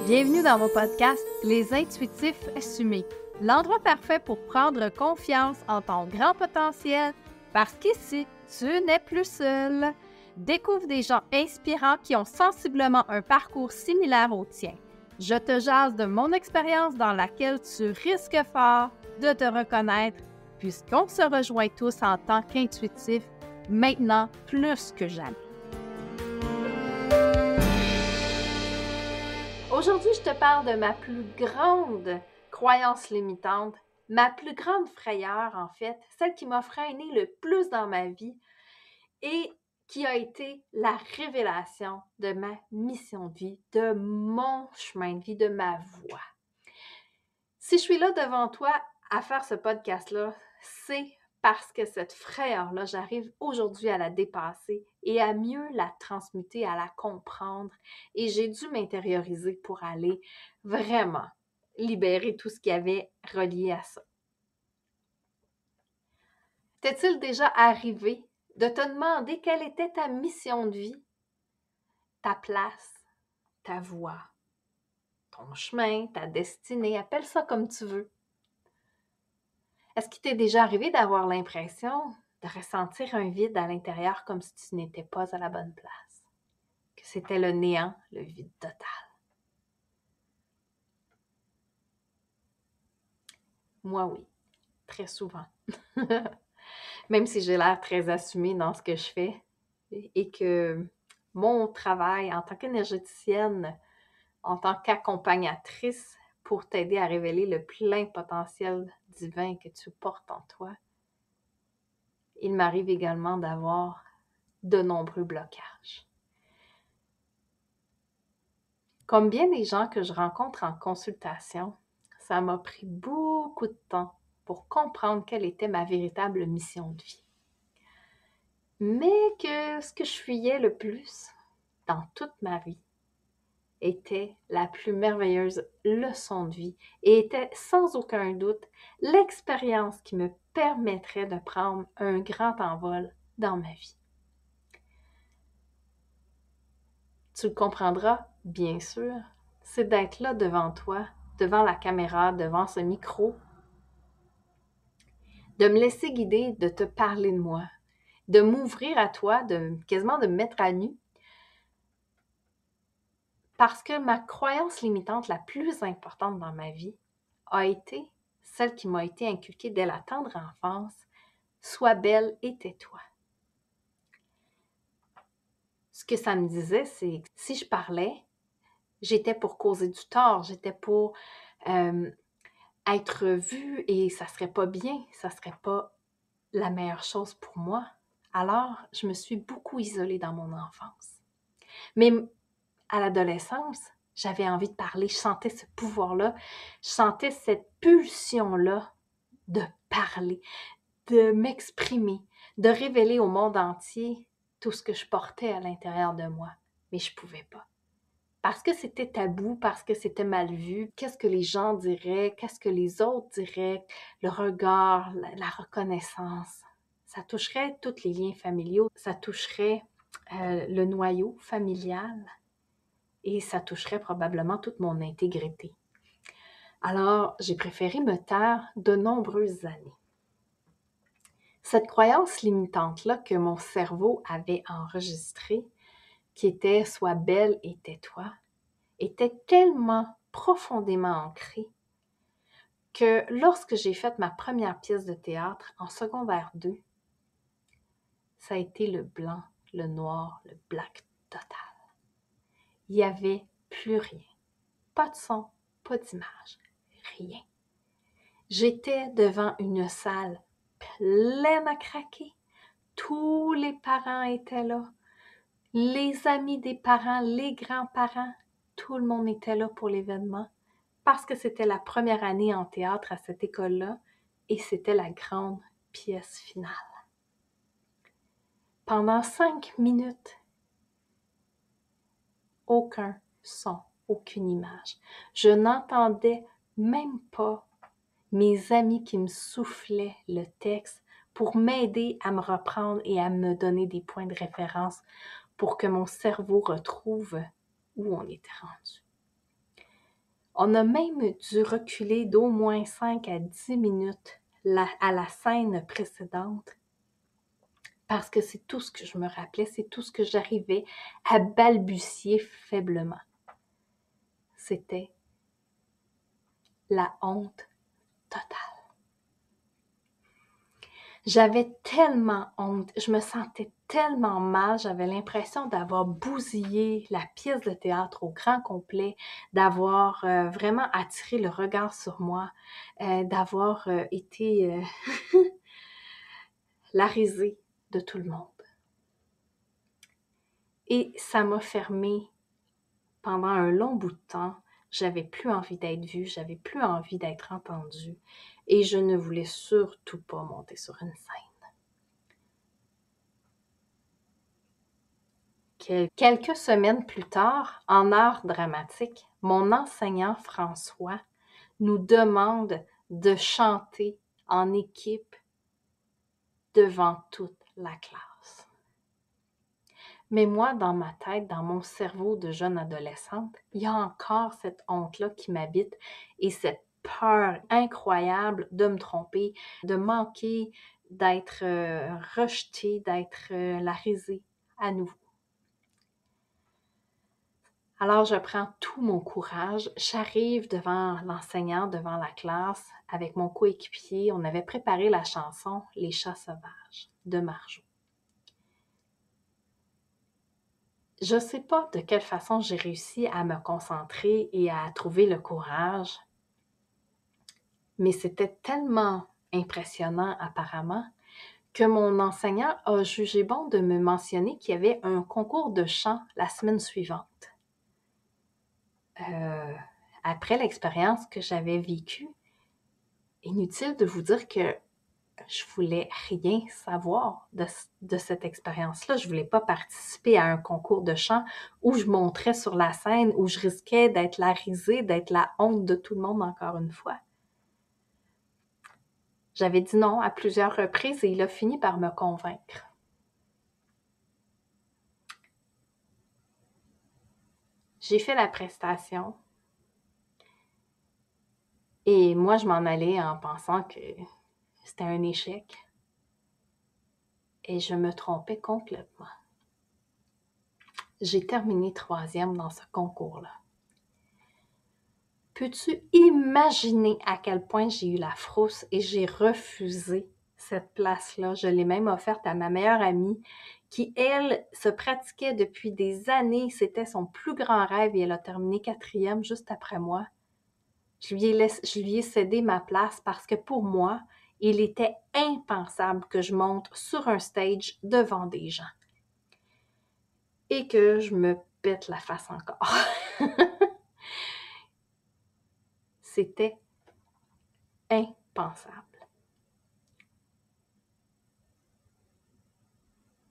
Bienvenue dans mon podcast Les Intuitifs Assumés, l'endroit parfait pour prendre confiance en ton grand potentiel parce qu'ici, tu n'es plus seul. Découvre des gens inspirants qui ont sensiblement un parcours similaire au tien. Je te jase de mon expérience dans laquelle tu risques fort de te reconnaître puisqu'on se rejoint tous en tant qu'intuitifs, maintenant plus que jamais. Aujourd'hui, je te parle de ma plus grande croyance limitante, ma plus grande frayeur en fait, celle qui m'a freinée le plus dans ma vie et qui a été la révélation de ma mission de vie, de mon chemin de vie, de ma voie. Si je suis là devant toi à faire ce podcast-là, c'est parce que cette frayeur-là, j'arrive aujourd'hui à la dépasser et à mieux la transmuter, à la comprendre. Et j'ai dû m'intérioriser pour aller vraiment libérer tout ce qui avait relié à ça. T'est-il déjà arrivé de te demander quelle était ta mission de vie, ta place, ta voie, ton chemin, ta destinée, appelle ça comme tu veux? Est-ce qu'il t'est déjà arrivé d'avoir l'impression de ressentir un vide à l'intérieur comme si tu n'étais pas à la bonne place? Que c'était le néant, le vide total? Moi, oui, très souvent. Même si j'ai l'air très assumée dans ce que je fais et que mon travail en tant qu'énergéticienne, en tant qu'accompagnatrice pour t'aider à révéler le plein potentiel divin que tu portes en toi, il m'arrive également d'avoir de nombreux blocages. Comme bien des gens que je rencontre en consultation, ça m'a pris beaucoup de temps pour comprendre quelle était ma véritable mission de vie. Mais que ce que je fuyais le plus dans toute ma vie était la plus merveilleuse leçon de vie et était sans aucun doute l'expérience qui me permettrait de prendre un grand envol dans ma vie. Tu le comprendras, bien sûr, c'est d'être là devant toi, devant la caméra, devant ce micro, de me laisser guider, de te parler de moi, de m'ouvrir à toi, quasiment de me mettre à nu, parce que ma croyance limitante la plus importante dans ma vie a été celle qui m'a été inculquée dès la tendre enfance, sois belle et tais-toi. Ce que ça me disait, c'est que si je parlais, j'étais pour causer du tort, j'étais pour être vue et ça serait pas bien, ça serait pas la meilleure chose pour moi. Alors, je me suis beaucoup isolée dans mon enfance. Mais à l'adolescence, j'avais envie de parler, je sentais ce pouvoir-là, je sentais cette pulsion-là de parler, de m'exprimer, de révéler au monde entier tout ce que je portais à l'intérieur de moi. Mais je pouvais pas. Parce que c'était tabou, parce que c'était mal vu. Qu'est-ce que les gens diraient? Qu'est-ce que les autres diraient? Le regard, la reconnaissance. Ça toucherait tous les liens familiaux. Ça toucherait le noyau familial. Et ça toucherait probablement toute mon intégrité. Alors, j'ai préféré me taire de nombreuses années. Cette croyance limitante-là que mon cerveau avait enregistrée, qui était « sois belle et tais-toi », était tellement profondément ancrée que lorsque j'ai fait ma première pièce de théâtre en secondaire 2, ça a été le blanc, le noir, le black total. Il n'y avait plus rien. Pas de son, pas d'image, rien. J'étais devant une salle pleine à craquer. Tous les parents étaient là. Les amis des parents, les grands-parents, tout le monde était là pour l'événement parce que c'était la première année en théâtre à cette école-là et c'était la grande pièce finale. Pendant 5 minutes, aucun son, aucune image. Je n'entendais même pas mes amis qui me soufflaient le texte pour m'aider à me reprendre et à me donner des points de référence pour que mon cerveau retrouve où on était rendu. On a même dû reculer d'au moins 5 à 10 minutes à la scène précédente parce que c'est tout ce que je me rappelais, c'est tout ce que j'arrivais à balbutier faiblement. C'était la honte totale. J'avais tellement honte, je me sentais tellement mal, j'avais l'impression d'avoir bousillé la pièce de théâtre au grand complet, d'avoir vraiment attiré le regard sur moi, d'avoir été la risée de tout le monde. Et ça m'a fermé pendant un long bout de temps. J'avais plus envie d'être vue, j'avais plus envie d'être entendue et je ne voulais surtout pas monter sur une scène. Quelques semaines plus tard, en art dramatique, mon enseignant François nous demande de chanter en équipe devant toute la classe. Mais moi, dans ma tête, dans mon cerveau de jeune adolescente, il y a encore cette honte-là qui m'habite et cette peur incroyable de me tromper, de manquer, d'être rejetée, d'être la risée à nouveau. Alors, je prends tout mon courage, j'arrive devant l'enseignant, devant la classe, avec mon coéquipier. On avait préparé la chanson « Les chats sauvages » de Marjo. Je ne sais pas de quelle façon j'ai réussi à me concentrer et à trouver le courage, mais c'était tellement impressionnant apparemment que mon enseignant a jugé bon de me mentionner qu'il y avait un concours de chant la semaine suivante. Après l'expérience que j'avais vécue, inutile de vous dire que je voulais rien savoir de cette expérience-là. Je voulais pas participer à un concours de chant où je monterais sur la scène, où je risquais d'être la risée, d'être la honte de tout le monde encore une fois. J'avais dit non à plusieurs reprises et il a fini par me convaincre. J'ai fait la prestation et moi, je m'en allais en pensant que c'était un échec. Et je me trompais complètement. J'ai terminé 3e dans ce concours-là. Peux-tu imaginer à quel point j'ai eu la frousse et j'ai refusé cette place-là? Je l'ai même offerte à ma meilleure amie qui, elle, se pratiquait depuis des années. C'était son plus grand rêve et elle a terminé 4e juste après moi. Je lui ai cédé ma place parce que pour moi, il était impensable que je monte sur un stage devant des gens et que je me pète la face encore. C'était impensable.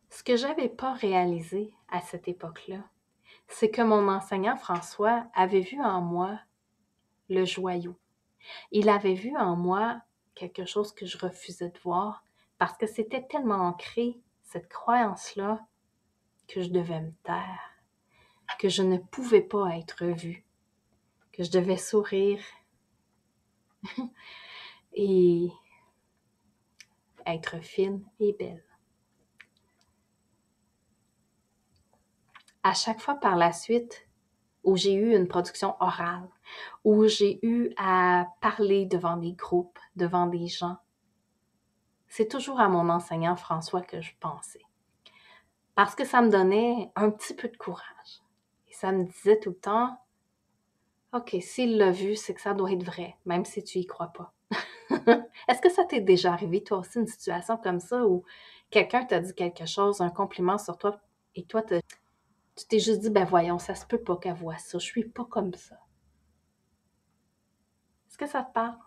Ce que j'avais pas réalisé à cette époque-là, c'est que mon enseignant François avait vu en moi le joyau. Il avait vu en moi quelque chose que je refusais de voir parce que c'était tellement ancré, cette croyance-là, que je devais me taire, que je ne pouvais pas être vue, que je devais sourire et être fine et belle. À chaque fois par la suite où j'ai eu une production orale, où j'ai eu à parler devant des groupes, devant des gens, c'est toujours à mon enseignant François que je pensais. Parce que ça me donnait un petit peu de courage. Et ça me disait tout le temps, OK, s'il l'a vu, c'est que ça doit être vrai, même si tu y crois pas. Est-ce que ça t'est déjà arrivé, toi aussi, une situation comme ça où quelqu'un t'a dit quelque chose, un compliment sur toi, et toi, tu t'es juste dit, ben voyons, ça se peut pas qu'elle voie ça, je suis pas comme ça. Est-ce que ça te parle?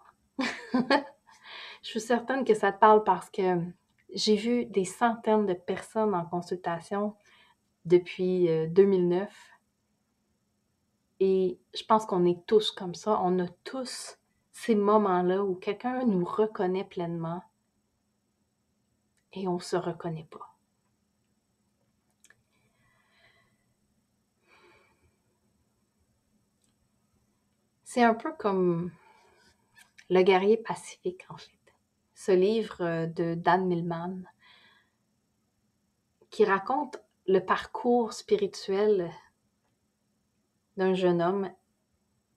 Je suis certaine que ça te parle parce que j'ai vu des centaines de personnes en consultation depuis 2009 et je pense qu'on est tous comme ça. On a tous ces moments-là où quelqu'un nous reconnaît pleinement et on ne se reconnaît pas. C'est un peu comme Le guerrier pacifique, en fait. Ce livre de Dan Millman qui raconte le parcours spirituel d'un jeune homme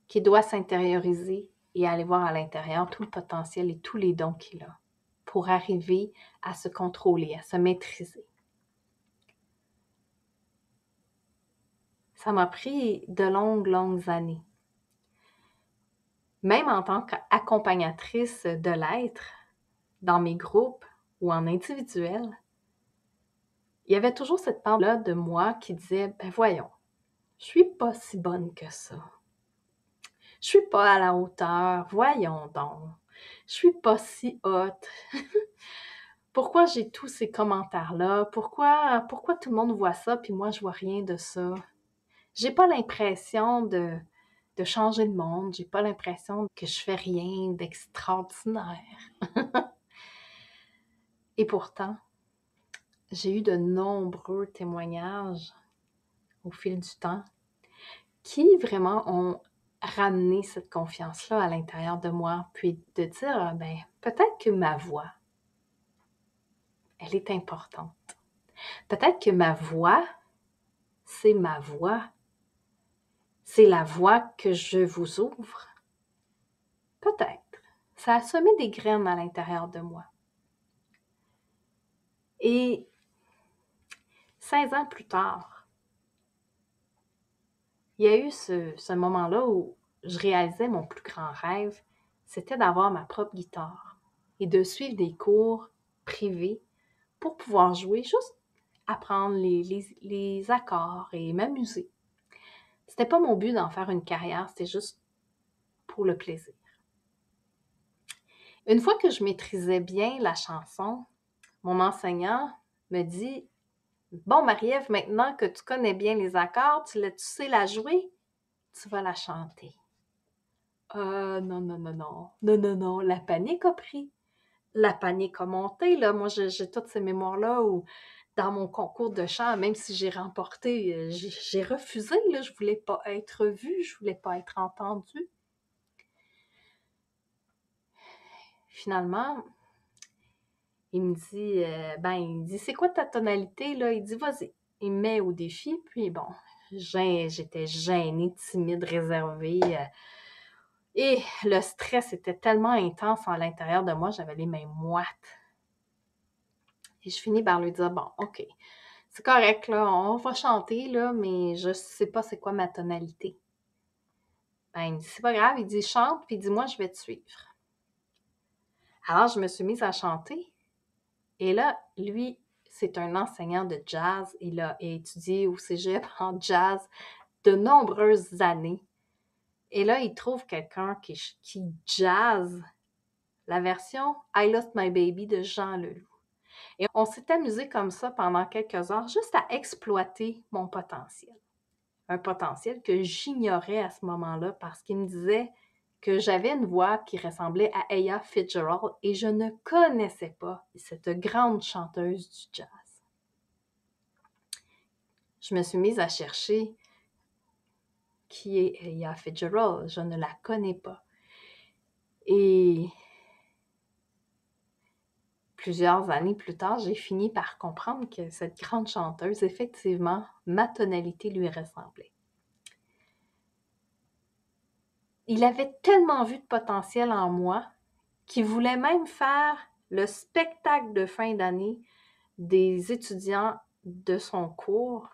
qui doit s'intérioriser et aller voir à l'intérieur tout le potentiel et tous les dons qu'il a pour arriver à se contrôler, à se maîtriser. Ça m'a pris de longues, longues années. Même en tant qu'accompagnatrice de l'être, dans mes groupes ou en individuel, il y avait toujours cette part-là de moi qui disait « Ben voyons, je suis pas si bonne que ça. Je suis pas à la hauteur, voyons donc. Je suis pas si haute. Pourquoi j'ai tous ces commentaires-là? Pourquoi tout le monde voit ça puis moi je vois rien de ça? J'ai pas l'impression de changer le monde, j'ai pas l'impression que je fais rien d'extraordinaire. » Et pourtant, j'ai eu de nombreux témoignages au fil du temps qui vraiment ont ramené cette confiance-là à l'intérieur de moi, puis de dire, ben, peut-être que ma voix, elle est importante. Peut-être que ma voix, c'est ma voix. C'est la voix que je vous ouvre. Peut-être. Ça a semé des graines à l'intérieur de moi. Et 16 ans plus tard, il y a eu ce moment-là où je réalisais mon plus grand rêve, c'était d'avoir ma propre guitare et de suivre des cours privés pour pouvoir jouer, juste apprendre les accords et m'amuser. C'était pas mon but d'en faire une carrière, c'était juste pour le plaisir. Une fois que je maîtrisais bien la chanson, mon enseignant me dit « Bon, Marie-Ève, maintenant que tu connais bien les accords, tu sais la jouer, tu vas la chanter. » Non, non, non, non. Non, non, non. La panique a pris. La panique a monté, là. Moi, j'ai toutes ces mémoires-là où, dans mon concours de chant, même si j'ai remporté, j'ai refusé, là. Je voulais pas être vue, je voulais pas être entendue. Finalement, il me dit, c'est quoi ta tonalité, là? Il dit, vas-y. Il me met au défi, puis bon, j'étais gênée, timide, réservée. Et le stress était tellement intense à l'intérieur de moi, j'avais les mains moites. Et je finis par lui dire, bon, OK, c'est correct, là, on va chanter, là, mais je sais pas c'est quoi ma tonalité. Ben, il me dit, c'est pas grave, il dit, chante, puis dis-moi, je vais te suivre. Alors, je me suis mise à chanter. Et là, lui, c'est un enseignant de jazz. Il a étudié au cégep en jazz de nombreuses années. Et là, il trouve quelqu'un qui jazz la version I Lost My Baby de Jean Leloup. Et on s'est amusé comme ça pendant quelques heures, juste à exploiter mon potentiel. Un potentiel que j'ignorais à ce moment-là parce qu'il me disait que j'avais une voix qui ressemblait à Ella Fitzgerald et je ne connaissais pas cette grande chanteuse du jazz. Je me suis mise à chercher qui est Ella Fitzgerald. Je ne la connais pas. Et plusieurs années plus tard, j'ai fini par comprendre que cette grande chanteuse, effectivement, ma tonalité lui ressemblait. Il avait tellement vu de potentiel en moi qu'il voulait même faire le spectacle de fin d'année des étudiants de son cours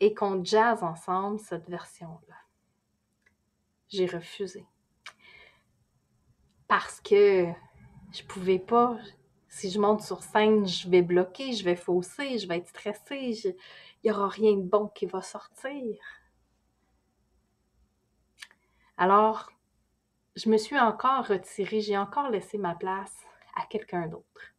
et qu'on jazz ensemble cette version-là. J'ai refusé. Parce que je pouvais pas. Si je monte sur scène, je vais bloquer, je vais fausser, je vais être stressée, il n'y aura rien de bon qui va sortir. Alors, je me suis encore retirée, j'ai encore laissé ma place à quelqu'un d'autre.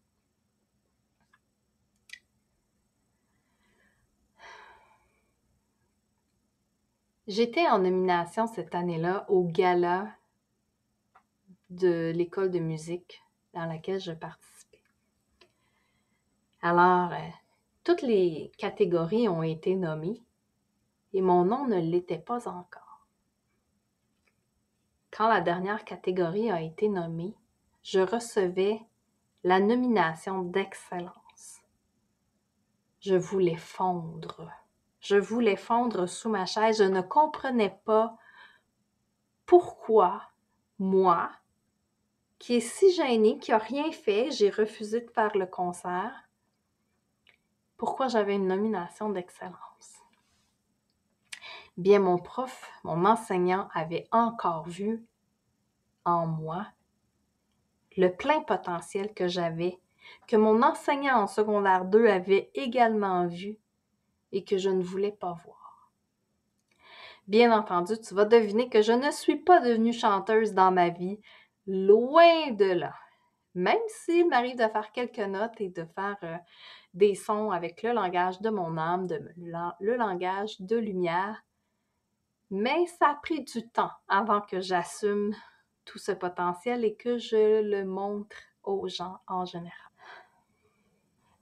J'étais en nomination cette année-là au gala de l'école de musique dans laquelle je participais. Alors, toutes les catégories ont été nommées et mon nom ne l'était pas encore. quand la dernière catégorie a été nommée, je recevais la nomination d'excellence. Je voulais fondre. Je voulais fondre sous ma chaise. Je ne comprenais pas pourquoi moi, qui est si gênée, qui n'a rien fait, j'ai refusé de faire le concert, pourquoi j'avais une nomination d'excellence. Bien, mon prof, mon enseignant avait encore vu en moi le plein potentiel que j'avais, que mon enseignant en secondaire 2 avait également vu et que je ne voulais pas voir. Bien entendu, tu vas deviner que je ne suis pas devenue chanteuse dans ma vie, loin de là. Même s'il m'arrive de faire quelques notes et de faire des sons avec le langage de mon âme, le langage de lumière, mais ça a pris du temps avant que j'assume tout ce potentiel et que je le montre aux gens en général.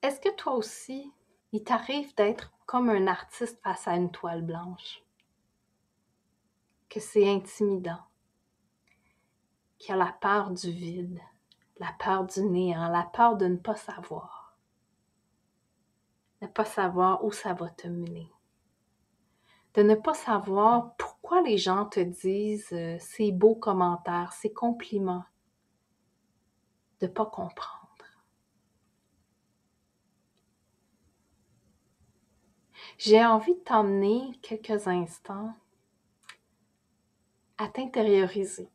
Est-ce que toi aussi, il t'arrive d'être comme un artiste face à une toile blanche? Que c'est intimidant, qu'il y a la peur du vide, la peur du néant, la peur de ne pas savoir. Ne pas savoir où ça va te mener. De ne pas savoir pourquoi les gens te disent ces beaux commentaires, ces compliments. De ne pas comprendre. J'ai envie de t'emmener quelques instants à t'intérioriser.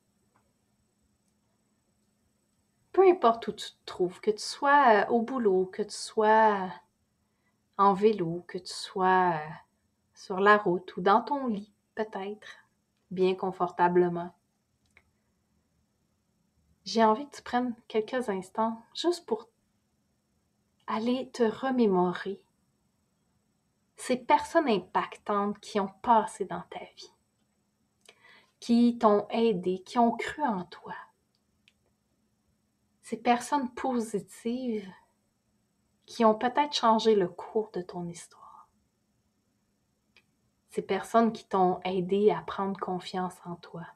Peu importe où tu te trouves, que tu sois au boulot, que tu sois en vélo, que tu sois sur la route ou dans ton lit, peut-être, bien confortablement. J'ai envie que tu prennes quelques instants juste pour aller te remémorer ces personnes impactantes qui ont passé dans ta vie, qui t'ont aidé, qui ont cru en toi. Ces personnes positives qui ont peut-être changé le cours de ton histoire. Ces personnes qui t'ont aidé à prendre confiance en toi.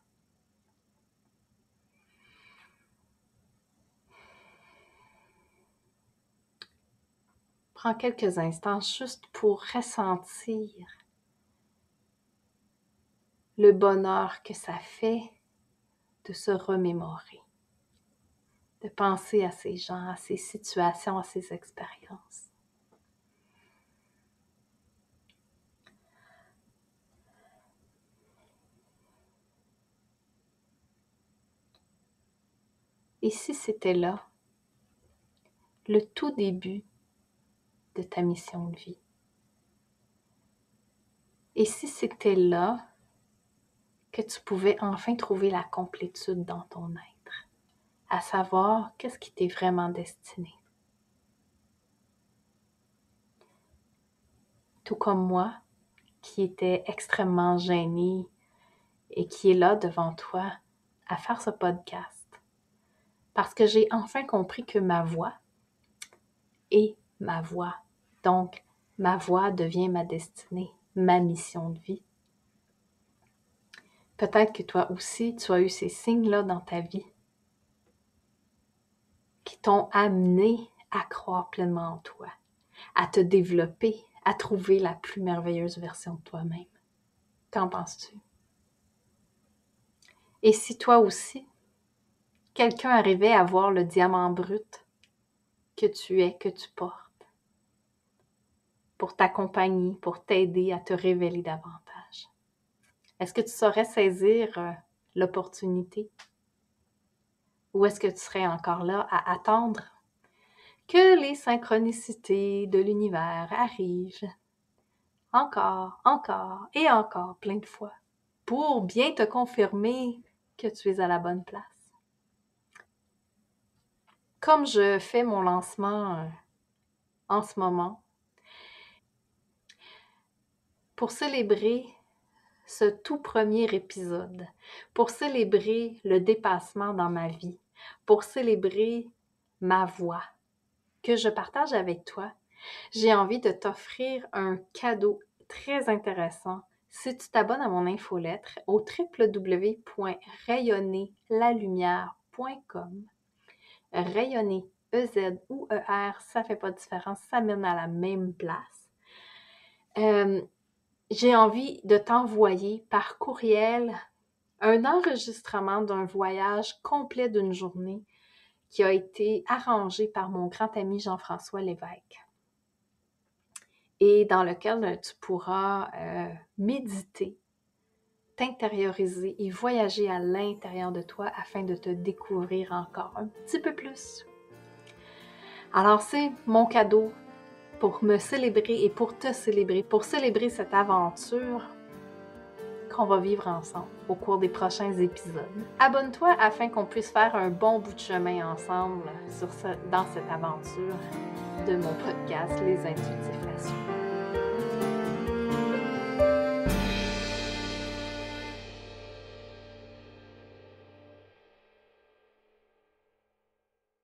Prends quelques instants juste pour ressentir le bonheur que ça fait de se remémorer, de penser à ces gens, à ces situations, à ces expériences. Et si c'était là, le tout début de ta mission de vie? Et si c'était là que tu pouvais enfin trouver la complétude dans ton être, à savoir qu'est-ce qui t'est vraiment destiné? Tout comme moi, qui était extrêmement gênée et qui est là devant toi à faire ce podcast. Parce que j'ai enfin compris que ma voix est ma voix. Donc, ma voix devient ma destinée, ma mission de vie. Peut-être que toi aussi, tu as eu ces signes-là dans ta vie qui t'ont amené à croire pleinement en toi, à te développer, à trouver la plus merveilleuse version de toi-même. Qu'en penses-tu? Et si toi aussi, quelqu'un arrivait à voir le diamant brut que tu es, que tu portes, pour t'accompagner, pour t'aider à te révéler davantage? Est-ce que tu saurais saisir l'opportunité? Ou est-ce que tu serais encore là à attendre que les synchronicités de l'univers arrivent encore et encore plein de fois pour bien te confirmer que tu es à la bonne place? Comme je fais mon lancement en ce moment, pour célébrer ce tout premier épisode, pour célébrer le dépassement dans ma vie, pour célébrer ma voix que je partage avec toi, j'ai envie de t'offrir un cadeau très intéressant Si tu t'abonnes à mon infolettre au www.rayonnerlalumière.com, rayonner, EZ ou ER, ça fait pas de différence, ça mène à la même place. J'ai envie de t'envoyer par courriel un enregistrement d'un voyage complet d'une journée qui a été arrangé par mon grand ami Jean-François Lévesque et dans lequel tu pourras méditer, t'intérioriser et voyager à l'intérieur de toi afin de te découvrir encore un petit peu plus. Alors c'est mon cadeau pour me célébrer et pour te célébrer, pour célébrer cette aventure qu'on va vivre ensemble au cours des prochains épisodes. Abonne-toi afin qu'on puisse faire un bon bout de chemin ensemble dans cette aventure de mon podcast Les Intuitifs Facieux.